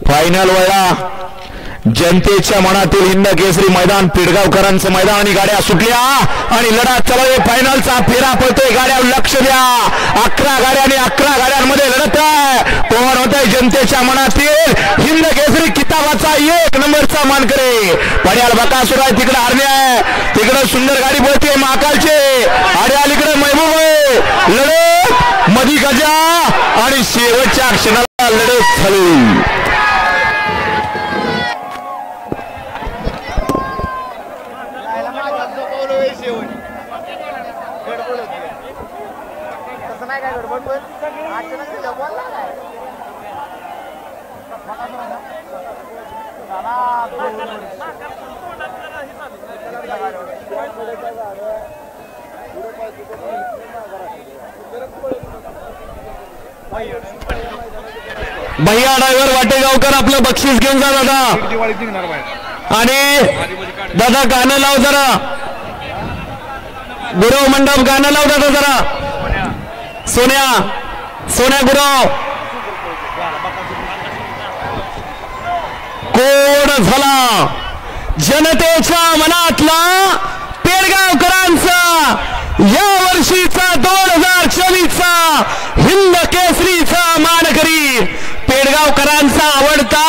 Final वळला जनतेच्या मनातील हिंद केसरी मैदान पेडगावकरांचं मैदान आणि गाड्या सुटल्या आणि लढा चालू आहे. फायनलचा फेरा पडतोय. गाड्या लक्ष द्या. 11 गाड्या आणि 11 गाड्यांमध्ये लढत आहे. कोण होत आहे जनतेच्या मनातील हिंद केसरी किताबाचा 1 नंबरचा मानकरी. पड्याल बकासूर आहे तिकडे हरणे आहे. तिकडे सुंदर गाडी पळते महाकालचे आणि अलीकडे महबूब आहे. लढत मधी गजा आणि शेवटच्या क्षणाला लढत झाली. भैया ड्रायव्हर वाटेगावकर आपलं बक्षीस घेऊन जा दादा. आणि दादा गाणं लाव जरा. गुरव मंडप गाणं लाव दादा जरा. सोन्या गुरव कोण झाला जनतेच्या मनातला पेडगावकरांचा या वर्षीचा 2024चा हिंद केसरीचा मानकरी. पेडगावकरांचा आवडता